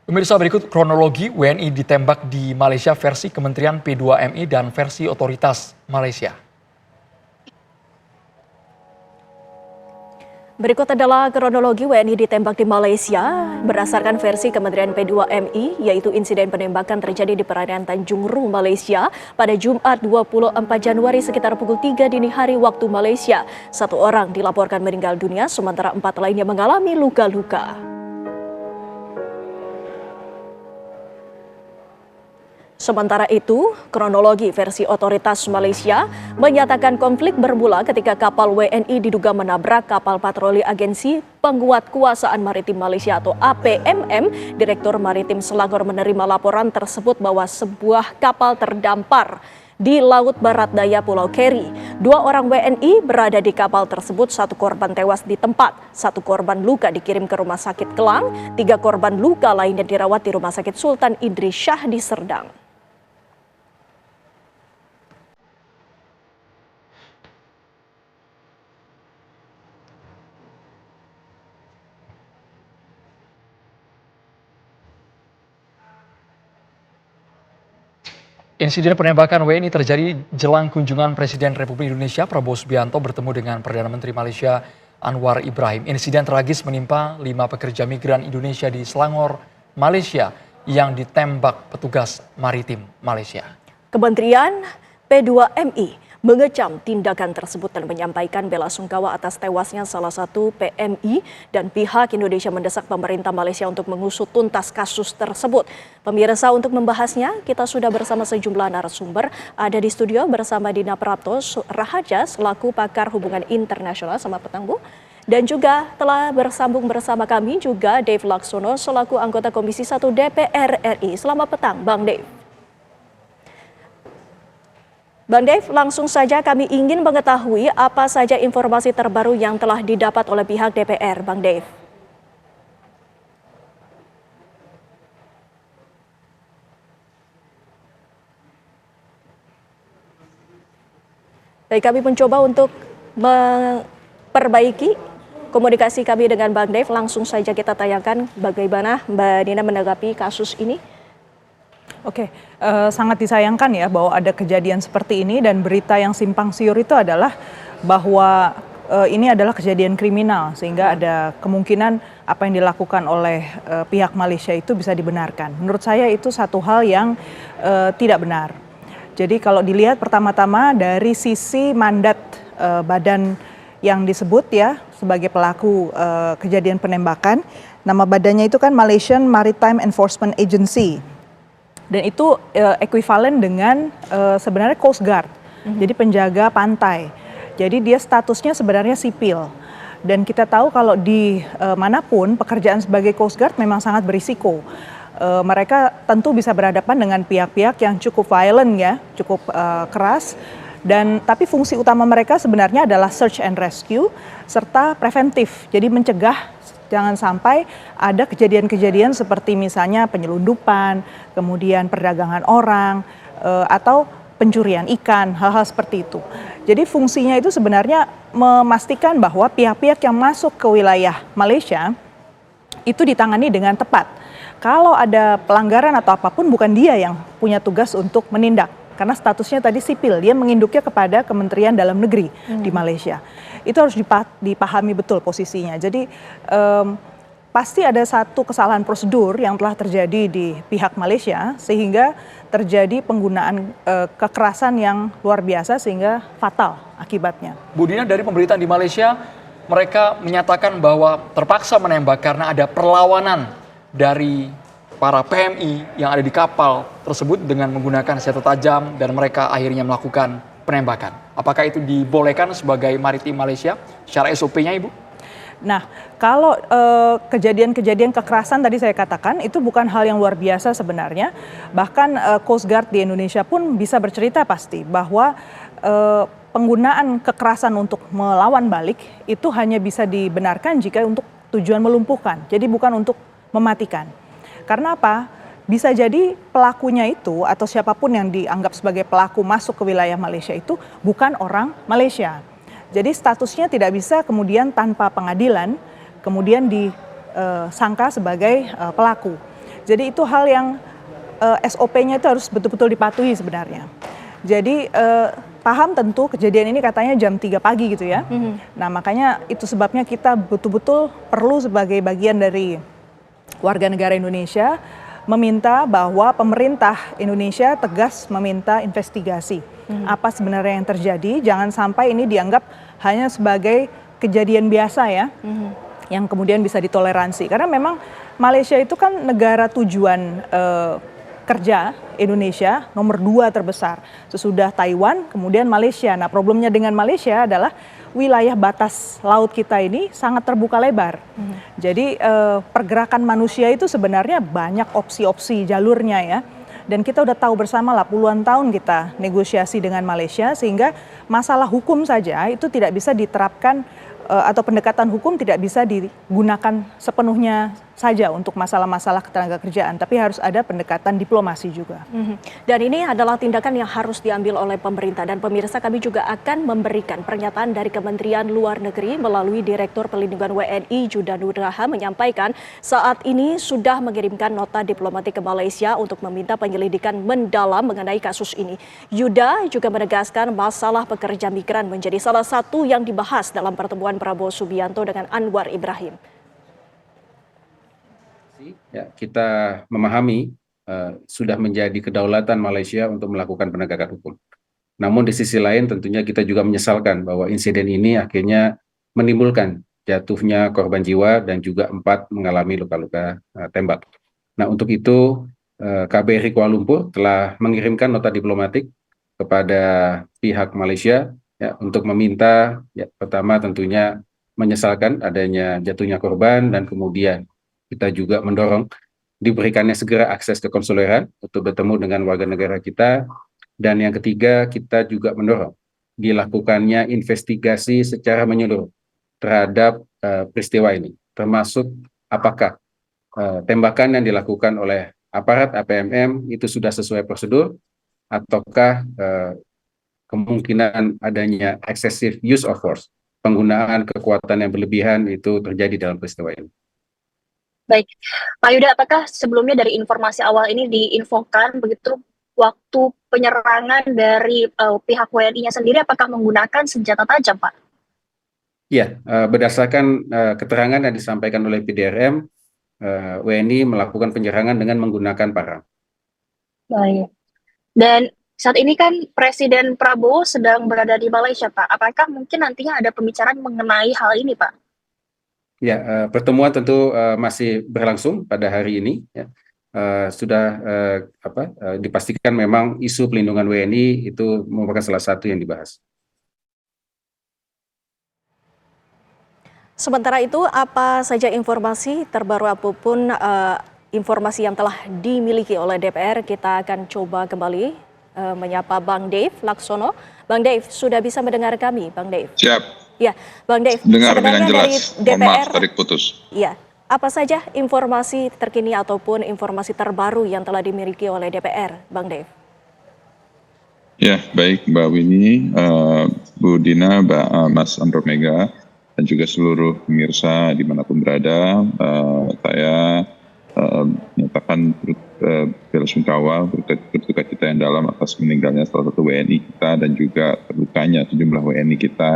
Pemirsa, berikut kronologi WNI ditembak di Malaysia versi Kementerian P2MI dan versi otoritas Malaysia. Berikut adalah kronologi WNI ditembak di Malaysia berdasarkan versi Kementerian P2MI, yaitu insiden penembakan terjadi di perairan Tanjung Ru, Malaysia pada Jumat 24 Januari sekitar pukul 3 dini hari waktu Malaysia. 1 orang dilaporkan meninggal dunia, sementara 4 lainnya mengalami luka-luka. Sementara itu, kronologi versi otoritas Malaysia menyatakan konflik bermula ketika kapal WNI diduga menabrak kapal patroli Agensi Penguatkuasaan Maritim Malaysia atau APMM. Direktur Maritim Selangor menerima laporan tersebut bahwa sebuah kapal terdampar di Laut Barat Daya Pulau Keri. 2 orang WNI berada di kapal tersebut, 1 korban tewas di tempat, 1 korban luka dikirim ke Rumah Sakit Kelang, 3 korban luka lainnya dirawat di Rumah Sakit Sultan Idris Shah di Serdang. Insiden penembakan WNI terjadi jelang kunjungan Presiden Republik Indonesia Prabowo Subianto bertemu dengan Perdana Menteri Malaysia Anwar Ibrahim. Insiden tragis menimpa 5 pekerja migran Indonesia di Selangor, Malaysia yang ditembak petugas maritim Malaysia. Kementerian P2MI mengecam tindakan tersebut dan menyampaikan bela sungkawa atas tewasnya salah satu PMI, dan pihak Indonesia mendesak pemerintah Malaysia untuk mengusut tuntas kasus tersebut. Pemirsa, untuk membahasnya kita sudah bersama sejumlah narasumber. Ada di studio bersama Dina Prapto Rahaja selaku pakar hubungan internasional. Selamat petang, Bu. Dan juga telah bersambung bersama kami juga Dave Laksono selaku anggota Komisi 1 DPR RI. Selamat petang, Bang Dave. Bang Dave, langsung saja kami ingin mengetahui apa saja informasi terbaru yang telah didapat oleh pihak DPR, Bang Dave. Baik, kami mencoba untuk memperbaiki komunikasi kami dengan Bang Dave. Langsung saja kita tayangkan bagaimana Mbak Dina menanggapi kasus ini. Oke, sangat disayangkan ya bahwa ada kejadian seperti ini, dan berita yang simpang siur itu adalah bahwa ini adalah kejadian kriminal, sehingga ada kemungkinan apa yang dilakukan oleh pihak Malaysia itu bisa dibenarkan. Menurut saya itu satu hal yang tidak benar. Jadi kalau dilihat pertama-tama dari sisi mandat badan yang disebut ya sebagai pelaku kejadian penembakan, nama badannya itu kan Malaysian Maritime Enforcement Agency. Dan itu ekuivalen dengan sebenarnya Coast Guard, jadi penjaga pantai. Jadi dia statusnya sebenarnya sipil. Dan kita tahu kalau di manapun pekerjaan sebagai Coast Guard memang sangat berisiko. Mereka tentu bisa berhadapan dengan pihak-pihak yang cukup violent ya, cukup keras. Tapi fungsi utama mereka sebenarnya adalah search and rescue serta preventif. Jadi mencegah jangan sampai ada kejadian-kejadian seperti misalnya penyelundupan, kemudian perdagangan orang, atau pencurian ikan, hal-hal seperti itu. Jadi fungsinya itu sebenarnya memastikan bahwa pihak-pihak yang masuk ke wilayah Malaysia itu ditangani dengan tepat. Kalau ada pelanggaran atau apapun, bukan dia yang punya tugas untuk menindak. Karena statusnya tadi sipil, dia menginduknya kepada Kementerian Dalam Negeri di Malaysia. Itu harus dipahami betul posisinya. Jadi pasti ada satu kesalahan prosedur yang telah terjadi di pihak Malaysia sehingga terjadi penggunaan kekerasan yang luar biasa sehingga fatal akibatnya. Bu Dina, dari pemberitaan di Malaysia, mereka menyatakan bahwa terpaksa menembak karena ada perlawanan dari para PMI yang ada di kapal tersebut dengan menggunakan senjata tajam, dan mereka akhirnya melakukan penembakan. Apakah itu dibolehkan sebagai maritim Malaysia secara SOP-nya, Ibu? Nah, kalau kejadian-kejadian kekerasan tadi saya katakan itu bukan hal yang luar biasa sebenarnya. Bahkan Coast Guard di Indonesia pun bisa bercerita pasti bahwa penggunaan kekerasan untuk melawan balik itu hanya bisa dibenarkan jika untuk tujuan melumpuhkan. Jadi bukan untuk mematikan. Karena apa? Bisa jadi pelakunya itu atau siapapun yang dianggap sebagai pelaku masuk ke wilayah Malaysia itu bukan orang Malaysia. Jadi statusnya tidak bisa kemudian tanpa pengadilan kemudian disangka sebagai pelaku. Jadi itu hal yang SOP-nya itu harus betul-betul dipatuhi sebenarnya. Jadi paham tentu kejadian ini katanya jam 3 pagi gitu ya. Nah makanya itu sebabnya kita betul-betul perlu sebagai bagian dari warga negara Indonesia meminta bahwa pemerintah Indonesia tegas meminta investigasi apa sebenarnya yang terjadi. Jangan sampai ini dianggap hanya sebagai kejadian biasa ya, yang kemudian bisa ditoleransi. Karena memang Malaysia itu kan negara tujuan kerja Indonesia nomor 2 terbesar sesudah Taiwan, kemudian Malaysia. Nah problemnya dengan Malaysia adalah wilayah batas laut kita ini sangat terbuka lebar. Jadi pergerakan manusia itu sebenarnya banyak opsi-opsi jalurnya ya. Dan kita udah tahu bersama lah puluhan tahun kita negosiasi dengan Malaysia sehingga masalah hukum saja itu tidak bisa diterapkan atau pendekatan hukum tidak bisa digunakan sepenuhnya saja untuk masalah-masalah ketenaga kerjaan, tapi harus ada pendekatan diplomasi juga. Dan ini adalah tindakan yang harus diambil oleh pemerintah. Dan pemirsa, kami juga akan memberikan pernyataan dari Kementerian Luar Negeri melalui Direktur Perlindungan WNI Judah Nugraha menyampaikan saat ini sudah mengirimkan nota diplomatik ke Malaysia untuk meminta penyelidikan mendalam mengenai kasus ini. Yuda juga menegaskan masalah pekerja migran menjadi salah satu yang dibahas dalam pertemuan Prabowo Subianto dengan Anwar Ibrahim. Ya, kita memahami sudah menjadi kedaulatan Malaysia untuk melakukan penegakan hukum. Namun di sisi lain tentunya kita juga menyesalkan bahwa insiden ini akhirnya menimbulkan jatuhnya korban jiwa dan juga 4 mengalami luka-luka tembak. Nah untuk itu KBRI Kuala Lumpur telah mengirimkan nota diplomatik kepada pihak Malaysia ya, untuk meminta ya, pertama tentunya menyesalkan adanya jatuhnya korban dan kemudian kita juga mendorong diberikannya segera akses ke konsuleran untuk bertemu dengan warga negara kita. Dan yang ketiga, kita juga mendorong dilakukannya investigasi secara menyeluruh terhadap peristiwa ini. Termasuk apakah tembakan yang dilakukan oleh aparat APMM itu sudah sesuai prosedur, ataukah kemungkinan adanya excessive use of force, penggunaan kekuatan yang berlebihan itu terjadi dalam peristiwa ini. Baik, Pak Yuda, apakah sebelumnya dari informasi awal ini diinfokan begitu waktu penyerangan dari pihak WNI-nya sendiri apakah menggunakan senjata tajam, Pak? Ya, berdasarkan keterangan yang disampaikan oleh PDRM, WNI melakukan penyerangan dengan menggunakan parang. Baik. Dan saat ini kan Presiden Prabowo sedang berada di Malaysia, Pak. Apakah mungkin nantinya ada pembicaraan mengenai hal ini, Pak? Ya, pertemuan tentu masih berlangsung pada hari ini. Ya. Sudah dipastikan memang isu pelindungan WNI itu merupakan salah satu yang dibahas. Sementara itu, apa saja informasi terbaru apapun informasi yang telah dimiliki oleh DPR, kita akan coba kembali menyapa Bang Dave Laksono. Bang Dave, sudah bisa mendengar kami, Bang Dave? Siap. Ya, Bang Dave, dengar dengan sebenarnya dari jelas. DPR, Mohon maaf tadi putus. Ya, apa saja informasi terkini ataupun informasi terbaru yang telah dimiliki oleh DPR, Bang Dave? Ya, baik Mbak Winnie, Bu Dina, Mas Andromega, dan juga seluruh pemirsa dimanapun berada, saya menyatakan bela sungkawa berduka cita yang dalam atas meninggalnya salah satu WNI kita dan juga terdukanya sejumlah WNI kita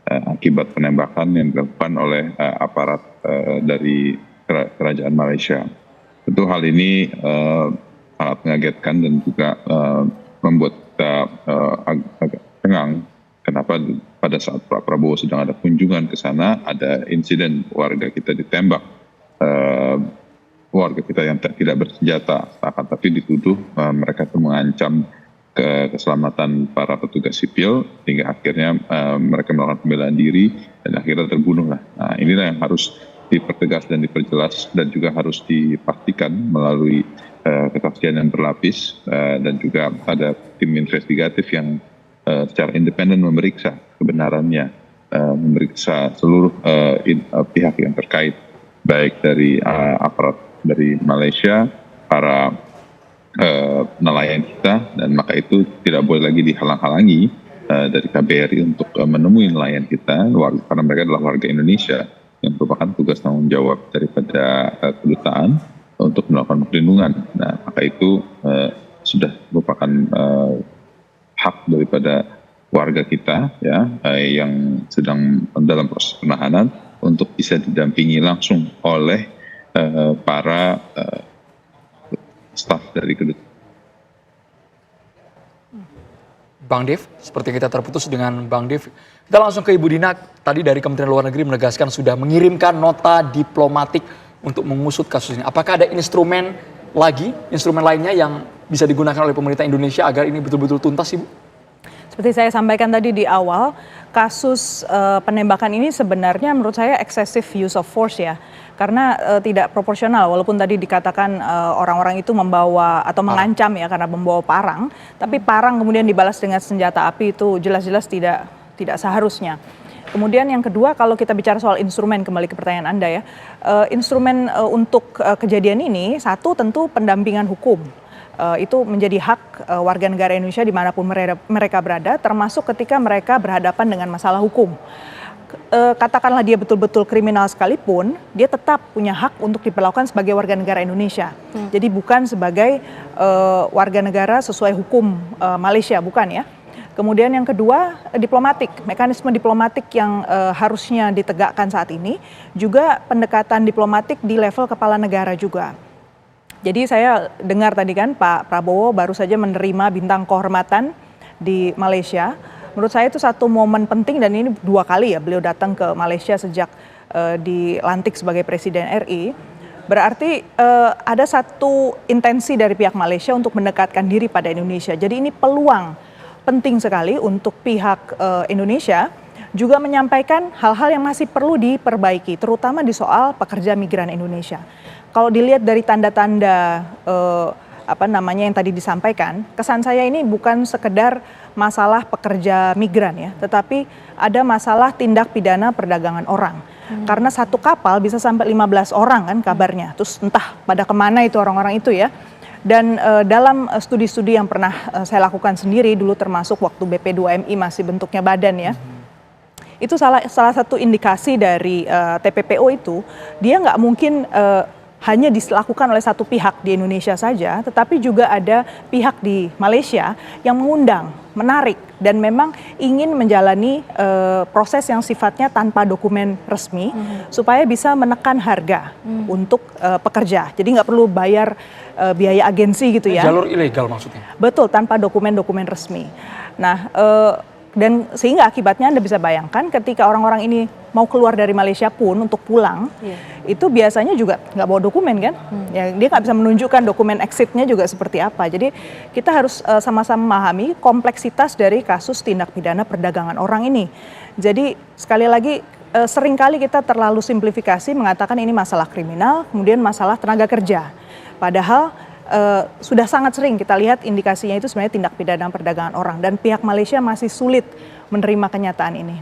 akibat penembakan yang dilakukan oleh aparat dari kerajaan Malaysia. Tentu hal ini sangat mengagetkan dan juga membuat kita agak tengang. Kenapa pada saat Pak Prabowo sedang ada kunjungan ke sana, ada insiden warga kita ditembak, warga kita yang tidak bersenjata, akan tapi dituduh mereka itu mengancam keselamatan para petugas sipil hingga akhirnya mereka melakukan pembelaan diri dan akhirnya terbunuh lah. Nah, inilah yang harus dipertegas dan diperjelas dan juga harus dipastikan melalui kesaksian yang berlapis dan juga ada tim investigatif yang secara independen memeriksa kebenarannya, memeriksa seluruh pihak yang terkait, baik dari aparat dari Malaysia, para nelayan kita, dan maka itu tidak boleh lagi dihalang-halangi dari KBRI untuk menemui nelayan kita, karena mereka adalah warga Indonesia yang merupakan tugas tanggung jawab daripada kedutaan untuk melakukan perlindungan. Nah, maka itu sudah merupakan hak daripada warga kita ya yang sedang dalam proses penahanan untuk bisa didampingi langsung oleh para staf dari kedutaan. Bang Dev, seperti kita terputus dengan Bang Dev. Kita langsung ke Ibu Dina. Tadi dari Kementerian Luar Negeri menegaskan sudah mengirimkan nota diplomatik untuk mengusut kasus ini. Apakah ada instrumen lainnya yang bisa digunakan oleh pemerintah Indonesia agar ini betul-betul tuntas, Ibu? Seperti saya sampaikan tadi di awal, kasus penembakan ini sebenarnya menurut saya excessive use of force ya. Karena tidak proporsional, walaupun tadi dikatakan orang-orang itu membawa atau mengancam ya karena membawa parang, tapi parang kemudian dibalas dengan senjata api itu jelas-jelas tidak seharusnya. Kemudian yang kedua, kalau kita bicara soal instrumen, kembali ke pertanyaan Anda ya, instrumen untuk kejadian ini, satu tentu pendampingan hukum. Itu menjadi hak warga negara Indonesia dimanapun mereka berada, termasuk ketika mereka berhadapan dengan masalah hukum. Katakanlah dia betul-betul kriminal sekalipun, dia tetap punya hak untuk diperlakukan sebagai warga negara Indonesia. Jadi bukan sebagai warga negara sesuai hukum Malaysia, bukan ya. Kemudian yang kedua, diplomatik, mekanisme diplomatik yang harusnya ditegakkan saat ini, juga pendekatan diplomatik di level kepala negara juga. Jadi saya dengar tadi kan Pak Prabowo baru saja menerima bintang kehormatan di Malaysia. Menurut saya itu satu momen penting dan ini 2 kali ya beliau datang ke Malaysia sejak dilantik sebagai Presiden RI. Berarti ada satu intensi dari pihak Malaysia untuk mendekatkan diri pada Indonesia. Jadi ini peluang penting sekali untuk pihak Indonesia juga menyampaikan hal-hal yang masih perlu diperbaiki, terutama di soal pekerja migran Indonesia. Kalau dilihat dari tanda-tanda yang tadi disampaikan, kesan saya ini bukan sekedar masalah pekerja migran ya, tetapi ada masalah tindak pidana perdagangan orang. Karena satu kapal bisa sampai 15 orang kan kabarnya, terus entah pada kemana itu orang-orang itu ya. Dan dalam studi-studi yang pernah saya lakukan sendiri dulu termasuk waktu BP2MI masih bentuknya badan ya, itu salah satu indikasi dari TPPO itu, dia nggak mungkin hanya dilakukan oleh satu pihak di Indonesia saja, tetapi juga ada pihak di Malaysia yang mengundang, menarik, dan memang ingin menjalani proses yang sifatnya tanpa dokumen resmi, supaya bisa menekan harga untuk pekerja. Jadi nggak perlu bayar biaya agensi gitu ya. Jalur ilegal maksudnya? Betul, tanpa dokumen-dokumen resmi. Nah, dan sehingga akibatnya Anda bisa bayangkan ketika orang-orang ini mau keluar dari Malaysia pun untuk pulang, itu biasanya juga nggak bawa dokumen kan, ya, dia nggak bisa menunjukkan dokumen exitnya juga seperti apa. Jadi kita harus sama-sama memahami kompleksitas dari kasus tindak pidana perdagangan orang ini. Jadi sekali lagi seringkali kita terlalu simplifikasi mengatakan ini masalah kriminal, kemudian masalah tenaga kerja. Padahal sudah sangat sering kita lihat indikasinya itu sebenarnya tindak pidana perdagangan orang dan pihak Malaysia masih sulit menerima kenyataan ini.